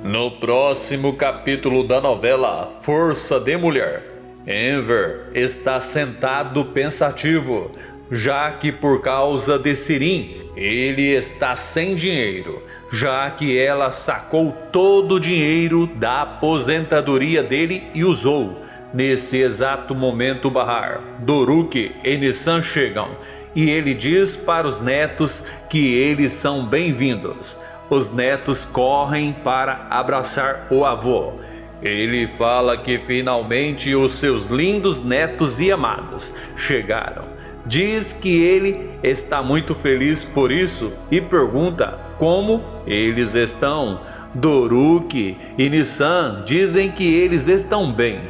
No próximo capítulo da novela Força de Mulher, Enver está sentado pensativo, já que por causa de Sirin, ele está sem dinheiro, já que ela sacou todo o dinheiro da aposentadoria dele e usou. Nesse exato momento, Bahar, Doruk e Nissan chegam e ele diz para os netos que eles são bem-vindos. Os netos correm para abraçar o avô. Ele fala que finalmente os seus lindos netos e amados chegaram. Diz que ele está muito feliz por isso e pergunta como eles estão. Doruk e Nissan dizem que eles estão bem.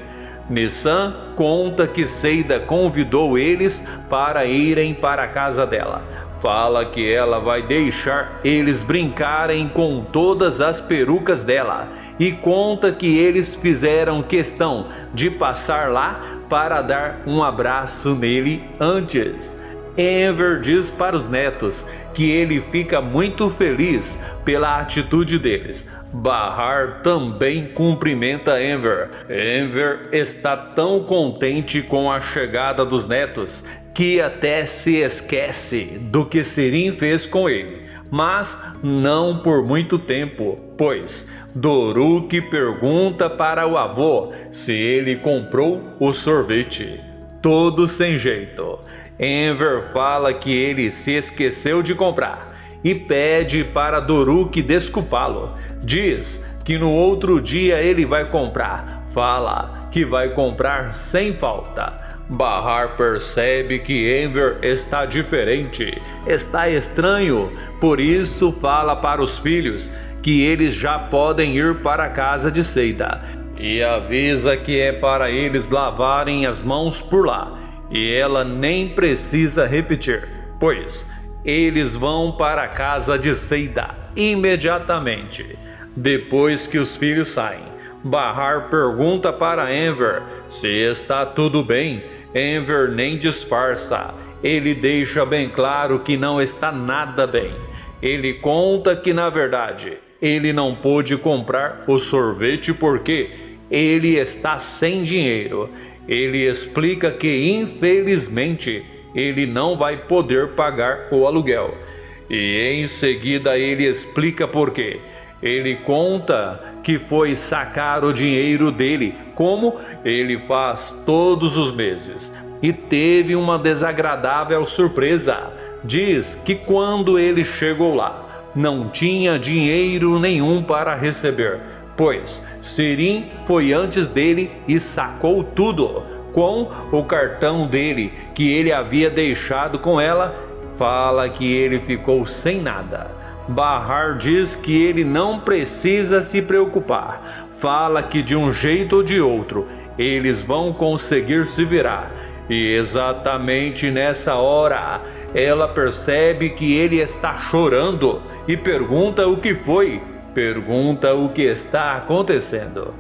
Nissan conta que Seida convidou eles para irem para a casa dela. Fala que ela vai deixar eles brincarem com todas as perucas dela e conta que eles fizeram questão de passar lá para dar um abraço nele antes. Enver diz para os netos que ele fica muito feliz pela atitude deles. Bahar também cumprimenta Enver. Enver está tão contente com a chegada dos netos que até se esquece do que Sirin fez com ele. Mas não por muito tempo, pois Doruk pergunta para o avô se ele comprou o sorvete. Todo sem jeito. Enver fala que ele se esqueceu de comprar e pede para Doruk desculpá-lo. Diz que no outro dia ele vai comprar. Fala que vai comprar sem falta. Bahar percebe que Enver está diferente, está estranho, por isso fala para os filhos que eles já podem ir para a casa de Seida e avisa que é para eles lavarem as mãos por lá e ela nem precisa repetir, pois eles vão para a casa de Seida imediatamente. Depois que os filhos saem, Bahar pergunta para Enver se está tudo bem. Enver nem disfarça, ele deixa bem claro que não está nada bem. Ele conta que na verdade ele não pôde comprar o sorvete porque ele está sem dinheiro. Ele explica que infelizmente ele não vai poder pagar o aluguel. E em seguida ele explica por quê. Ele conta que foi sacar o dinheiro dele, como ele faz todos os meses, e teve uma desagradável surpresa. Diz que quando ele chegou lá, não tinha dinheiro nenhum para receber, pois Sirin foi antes dele e sacou tudo, com o cartão dele que ele havia deixado com ela. Fala que ele ficou sem nada. Bahar diz que ele não precisa se preocupar. Fala que de um jeito ou de outro eles vão conseguir se virar. E exatamente nessa hora ela percebe que ele está chorando e pergunta o que foi. Pergunta o que está acontecendo.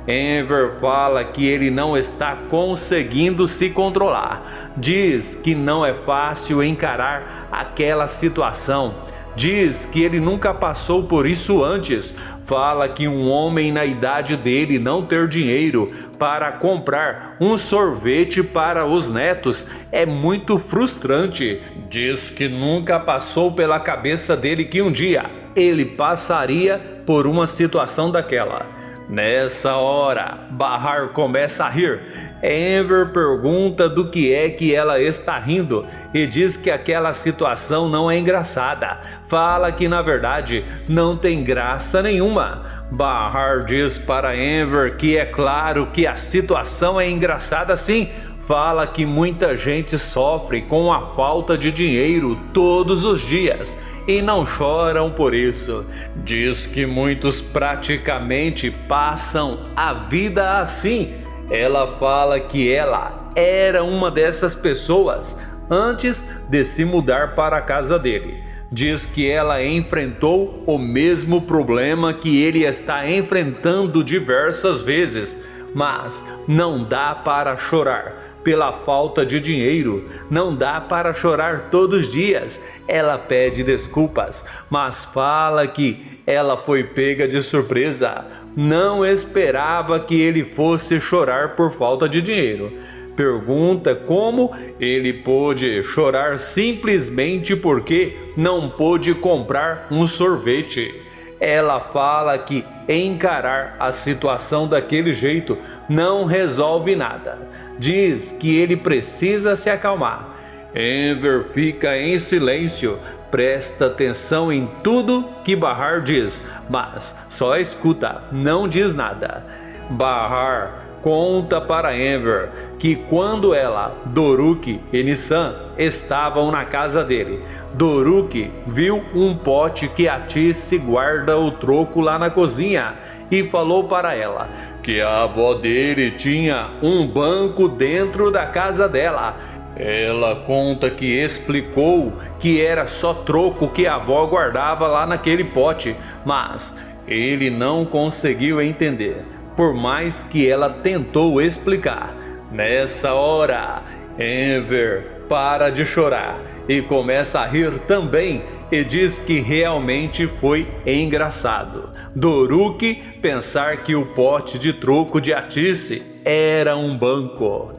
Enver fala que ele não está conseguindo se controlar. Diz que não é fácil encarar aquela situação. Diz que ele nunca passou por isso antes. Fala que um homem na idade dele não ter dinheiro para comprar um sorvete para os netos é muito frustrante. Diz que nunca passou pela cabeça dele que um dia ele passaria por uma situação daquela. Nessa hora, Bahar começa a rir. Enver pergunta do que é que ela está rindo e diz que aquela situação não é engraçada. Fala que na verdade não tem graça nenhuma. Bahar diz para Enver que é claro que a situação é engraçada sim. Fala que muita gente sofre com a falta de dinheiro todos os dias e não choram por isso. Diz que muitos praticamente passam a vida assim. Ela fala que ela era uma dessas pessoas antes de se mudar para a casa dele. Diz que ela enfrentou o mesmo problema que ele está enfrentando diversas vezes, mas não dá para chorar pela falta de dinheiro, não dá para chorar todos os dias. Ela pede desculpas, mas fala que ela foi pega de surpresa. Não esperava que ele fosse chorar por falta de dinheiro. Pergunta como ele pôde chorar simplesmente porque não pôde comprar um sorvete. Ela fala que encarar a situação daquele jeito não resolve nada. Diz que ele precisa se acalmar. Enver fica em silêncio, presta atenção em tudo que Bahar diz, mas só escuta, não diz nada. Bahar conta para Enver que quando ela, Doruk e Nissan estavam na casa dele, Doruk viu um pote que Atice guarda o troco lá na cozinha e falou para ela que a avó dele tinha um banco dentro da casa dela. Ela conta que explicou que era só troco que a avó guardava lá naquele pote, mas ele não conseguiu entender, por mais que ela tentou explicar. Nessa hora, Enver para de chorar e começa a rir também e diz que realmente foi engraçado Doruk pensar que o pote de troco de Atice era um banco.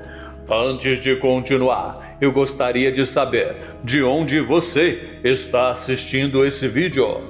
Antes de continuar, eu gostaria de saber de onde você está assistindo esse vídeo.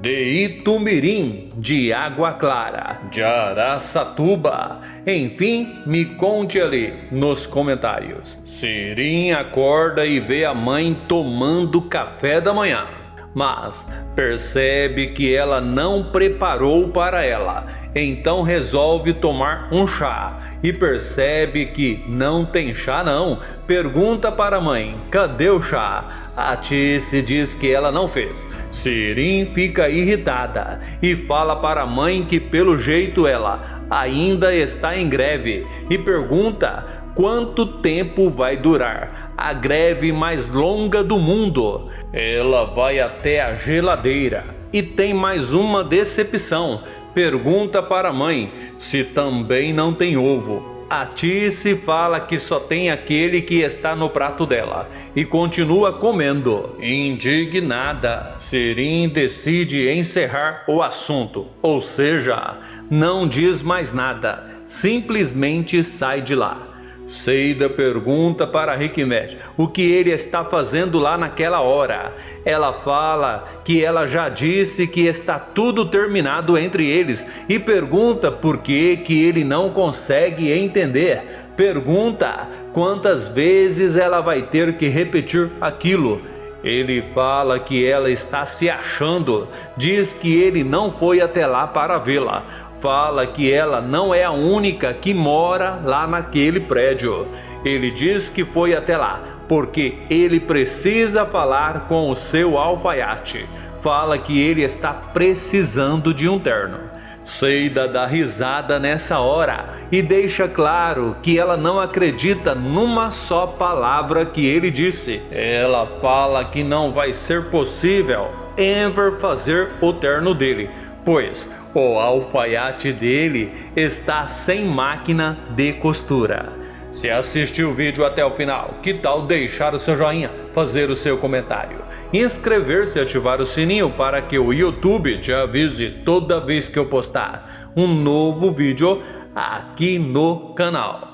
De Itumirim, de Água Clara, de Araçatuba. Enfim, me conte ali nos comentários. Sirim acorda e vê a mãe tomando café da manhã, mas percebe que ela não preparou para ela. Então resolve tomar um chá e percebe que não tem chá não. Pergunta para a mãe, cadê o chá? Atice diz que ela não fez. Sirim fica irritada e fala para a mãe que pelo jeito ela ainda está em greve e pergunta quanto tempo vai durar a greve mais longa do mundo. Ela vai até a geladeira e tem mais uma decepção. Pergunta para a mãe se também não tem ovo. Atice fala que só tem aquele que está no prato dela e continua comendo. Indignada, Sirim decide encerrar o assunto, ou seja, não diz mais nada, simplesmente sai de lá. Seida pergunta para Hikmet o que ele está fazendo lá naquela hora. Ela fala que ela já disse que está tudo terminado entre eles e pergunta por que ele não consegue entender. Pergunta quantas vezes ela vai ter que repetir aquilo. Ele fala que ela está se achando, diz que ele não foi até lá para vê-la. Fala que ela não é a única que mora lá naquele prédio. Ele diz que foi até lá porque ele precisa falar com o seu alfaiate. Fala que ele está precisando de um terno. Seida dá risada nessa hora e deixa claro que ela não acredita numa só palavra que ele disse. Ela fala que não vai ser possível Enver fazer o terno dele, pois o alfaiate dele está sem máquina de costura. Se assistiu o vídeo até o final, que tal deixar o seu joinha, fazer o seu comentário, inscrever-se e ativar o sininho para que o YouTube te avise toda vez que eu postar um novo vídeo aqui no canal.